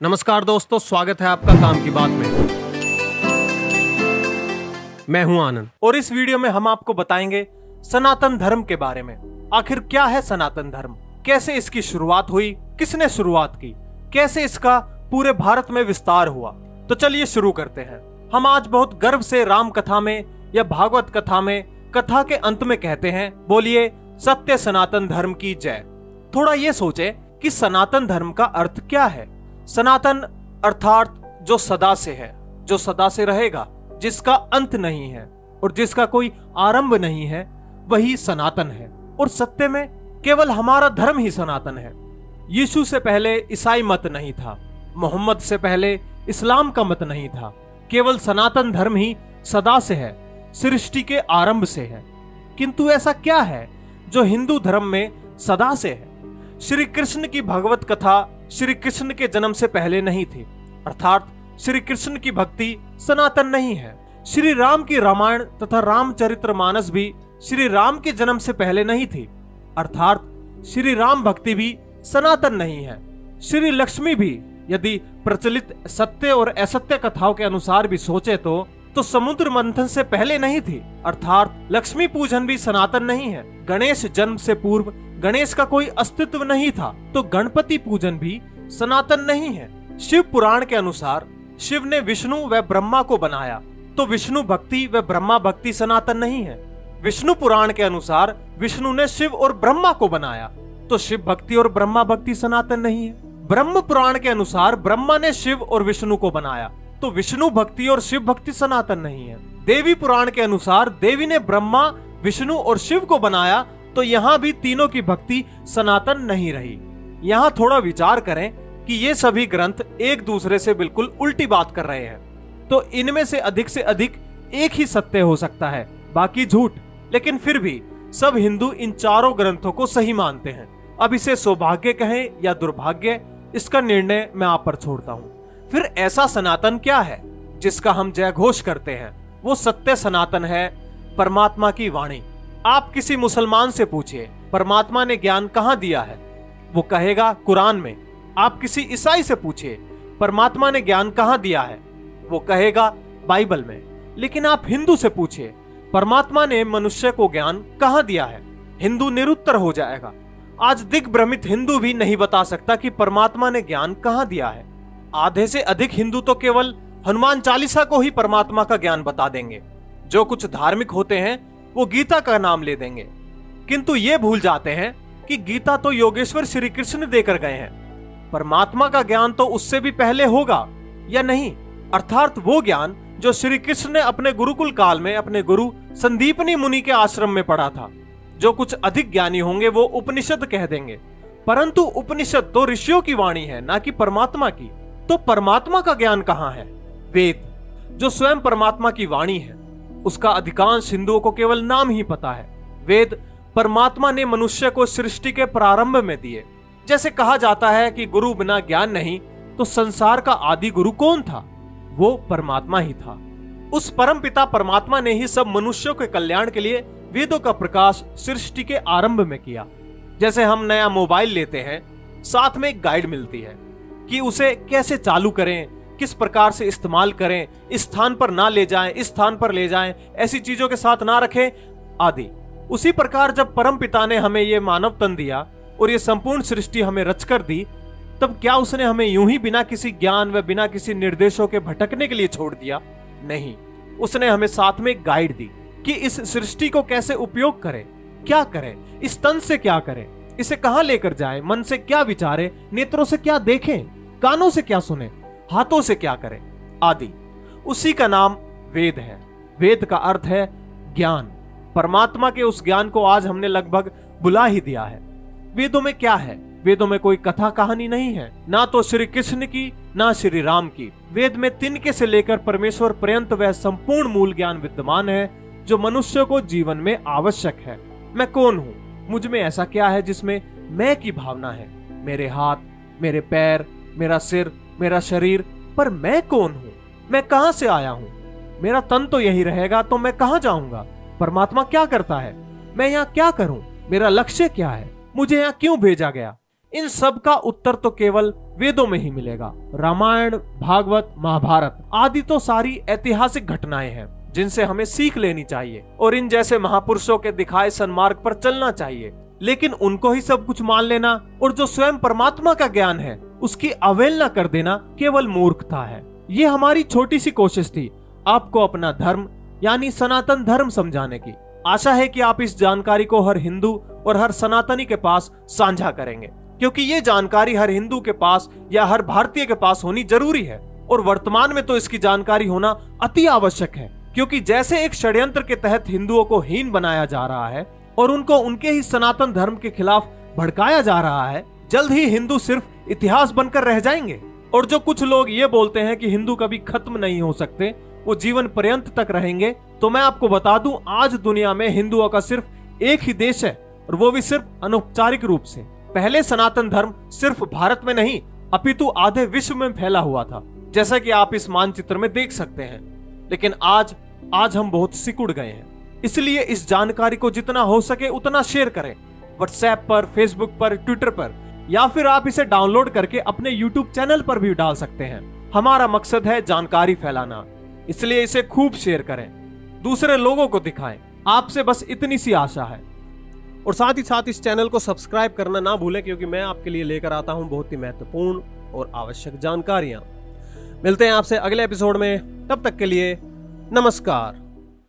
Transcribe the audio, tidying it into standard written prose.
नमस्कार दोस्तों, स्वागत है आपका काम की बात में। मैं हूं आनंद और इस वीडियो में हम आपको बताएंगे सनातन धर्म के बारे में। आखिर क्या है सनातन धर्म, कैसे इसकी शुरुआत हुई, किसने शुरुआत की, कैसे इसका पूरे भारत में विस्तार हुआ। तो चलिए शुरू करते हैं। हम आज बहुत गर्व से राम कथा में या भागवत कथा में कथा के अंत में कहते हैं, बोलिए सत्य सनातन धर्म की जय। थोड़ा ये सोचे कि सनातन धर्म का अर्थ क्या है। सनातन अर्थात जो सदा से है, जो सदा से रहेगा, जिसका अंत नहीं है और जिसका कोई आरंभ नहीं है, वही सनातन है। और सत्य में केवल हमारा धर्म ही सनातन है। यीशु से पहले ईसाई मत नहीं था, मोहम्मद से पहले इस्लाम का मत नहीं था। केवल सनातन धर्म ही सदा से है, सृष्टि के आरंभ से है। किंतु ऐसा क्या है जो हिंदू धर्म में सदा से है? श्री कृष्ण की भगवत कथा श्री कृष्ण के जन्म से पहले नहीं थी, अर्थात श्री कृष्ण की भक्ति सनातन नहीं है। श्री राम की रामायण तथा रामचरितमानस भी श्री राम के जन्म से पहले नहीं थी, अर्थात श्री राम भक्ति भी सनातन नहीं है। श्री लक्ष्मी भी यदि प्रचलित सत्य और असत्य कथाओं के अनुसार भी सोचे तो समुद्र मंथन से पहले नहीं थी, अर्थात लक्ष्मी पूजन भी सनातन नहीं है। गणेश जन्म से पूर्व गणेश का कोई अस्तित्व नहीं था, तो गणपति पूजन भी सनातन नहीं है। शिव पुराण के अनुसार शिव ने विष्णु व ब्रह्मा को बनाया, तो विष्णु भक्ति व ब्रह्मा भक्ति सनातन नहीं है। विष्णु पुराण के अनुसार विष्णु ने शिव और ब्रह्मा को बनाया, तो शिव भक्ति और ब्रह्मा भक्ति सनातन नहीं है। ब्रह्म पुराण के अनुसार ब्रह्मा ने शिव और विष्णु को बनाया, तो विष्णु भक्ति और शिव भक्ति सनातन नहीं है। देवी पुराण के अनुसार देवी ने ब्रह्मा, विष्णु और शिव को बनाया, तो यहाँ भी तीनों की भक्ति सनातन नहीं रही। यहाँ थोड़ा विचार करें कि ये सभी ग्रंथ एक दूसरे से बिल्कुल उल्टी बात कर रहे हैं, तो इनमें से अधिक एक ही सत्य हो सकता है, बाकी झूठ। लेकिन फिर भी सब हिंदू इन चारों ग्रंथों को सही मानते हैं। अब इसे सौभाग्य कहें या दुर्भाग्य, इसका निर्णय मैं आप पर छोड़ता हूँ। फिर ऐसा सनातन क्या है जिसका हम जय घोष करते हैं? वो सत्य सनातन है, परमात्मा की वाणी। आप किसी मुसलमान से पूछिए परमात्मा ने ज्ञान कहाँ दिया है, वो कहेगा कुरान में। आप किसी ईसाई से पूछिए परमात्मा ने ज्ञान कहाँ दिया है, वो कहेगा बाइबल में। लेकिन आप हिंदू से पूछिए परमात्मा ने मनुष्य को ज्ञान कहाँ दिया है, हिंदू निरुत्तर हो जाएगा। आज दिग्भ्रमित हिंदू भी नहीं बता सकता कि परमात्मा ने ज्ञान कहाँ दिया है। आधे से अधिक हिंदू तो केवल हनुमान चालीसा को ही परमात्मा का ज्ञान बता देंगे। जो कुछ धार्मिक होते हैं वो गीता का नाम ले देंगे, किंतु ये भूल जाते हैं कि गीता तो योगेश्वर श्री कृष्ण देकर गए हैं। परमात्मा का ज्ञान तो उससे भी पहले होगा या नहीं, अर्थात वो ज्ञान जो श्री कृष्ण ने अपने गुरुकुल काल में अपने गुरु संदीपनी मुनि के आश्रम में पढ़ा था। जो कुछ अधिक ज्ञानी होंगे वो उपनिषद कह देंगे, परंतु उपनिषद तो ऋषियों की वाणी है, ना कि परमात्मा की। तो परमात्मा का ज्ञान कहाँ है? वेद, जो स्वयं परमात्मा की वाणी है, उसका अधिकांश हिंदुओं को केवल नाम ही पता है। वेद परमात्मा ने मनुष्य को सृष्टि के प्रारंभ में दिए। जैसे कहा जाता है कि गुरु बिना ज्ञान नहीं, तो संसार का आदि गुरु कौन था? वो परमात्मा ही था। उस परम पिता परमात्मा ने ही सब मनुष्यों के कल्याण के लिए वेदों का प्रकाश सृष्टि के आरंभ में किया। जैसे हम नया मोबाइल लेते हैं, साथ में एक गाइड मिलती है कि उसे कैसे चालू करें, किस प्रकार से इस्तेमाल करें, इस स्थान पर ना ले जाएं, इस स्थान पर ले जाएं, ऐसी चीजों के साथ ना रखें आदि। उसी प्रकार जब परम पिता ने हमें ये मानव तन दिया और ये संपूर्ण सृष्टि हमें रचकर दी, तब क्या उसने हमें यूं ही बिना किसी ज्ञान व बिना किसी निर्देशों के भटकने के लिए छोड़ दिया? नहीं, उसने हमें साथ में गाइड दी कि इस सृष्टि को कैसे उपयोग करें, क्या करें, इस तन से क्या करें, इसे कहां लेकर जाएं, मन से क्या विचारें, नेत्रों से क्या देखें, कानों से क्या सुने, हाथों से क्या करें आदि। उसी का नाम वेद है। वेद का अर्थ है ज्ञान। परमात्मा के उस ज्ञान को आज हमने लगभग बुला ही दिया है। वेदों में क्या है? वेदों में कोई कथा कहानी नहीं है, ना तो श्री कृष्ण की ना श्री राम की। वेद में तिनके से लेकर परमेश्वर पर्यंत वह संपूर्ण मूल ज्ञान विद्यमान है जो मनुष्य को जीवन में आवश्यक है। मैं कौन हूँ? मुझ में ऐसा क्या है जिसमें मैं की भावना है? मेरे हाथ, मेरे पैर, मेरा सिर, मेरा शरीर, पर मैं कौन हूँ? मैं कहां से आया हूँ? मेरा तन तो यही रहेगा, तो मैं कहां जाऊंगा? परमात्मा क्या करता है? मैं यहाँ क्या करूं? मेरा लक्ष्य क्या है? मुझे यहाँ क्यों भेजा गया? इन सब का उत्तर तो केवल वेदों में ही मिलेगा। रामायण, भागवत, महाभारत आदि तो सारी ऐतिहासिक घटनाएं हैं जिनसे हमें सीख लेनी चाहिए और इन जैसे महापुरुषों के दिखाए सन्मार्ग पर चलना चाहिए। लेकिन उनको ही सब कुछ मान लेना और जो स्वयं परमात्मा का ज्ञान है उसकी अवहेलना कर देना केवल मूर्खता है। ये हमारी छोटी सी कोशिश थी आपको अपना धर्म यानी सनातन धर्म समझाने की। आशा है कि आप इस जानकारी को हर हिंदू और हर सनातनी के पास साझा करेंगे, क्योंकि ये जानकारी हर हिंदू के पास या हर भारतीय के पास होनी जरूरी है। और वर्तमान में तो इसकी जानकारी होना अति आवश्यक है, क्योंकि जैसे एक षड्यंत्र के तहत हिंदुओं को हीन बनाया जा रहा है और उनको उनके ही सनातन धर्म के खिलाफ भड़काया जा रहा है, जल्द ही हिंदू सिर्फ इतिहास बनकर रह जाएंगे। और जो कुछ लोग ये बोलते हैं कि हिंदू कभी खत्म नहीं हो सकते, वो जीवन पर्यंत तक रहेंगे, तो मैं आपको बता दूं आज दुनिया में हिंदुओं का सिर्फ एक ही देश है और वो भी सिर्फ अनौपचारिक रूप से। पहले सनातन धर्म सिर्फ भारत में नहीं अपितु आधे विश्व में फैला हुआ था, जैसा कि आप इस मानचित्र में देख सकते हैं। लेकिन आज हम बहुत सिकुड़ गए हैं। इसलिए इस जानकारी को जितना हो सके उतना शेयर करें, व्हाट्सएप पर, फेसबुक पर, ट्विटर पर, या फिर आप इसे डाउनलोड करके अपने यूट्यूब चैनल पर भी डाल सकते हैं। हमारा मकसद है जानकारी फैलाना, इसलिए इसे खूब शेयर करें, दूसरे लोगों को दिखाएं। आपसे बस इतनी सी आशा है। और साथ ही साथ इस चैनल को सब्सक्राइब करना ना भूलें, क्योंकि मैं आपके लिए लेकर आता हूं बहुत ही महत्वपूर्ण और आवश्यक जानकारियां। मिलते हैं आपसे अगले एपिसोड में, तब तक के लिए नमस्कार।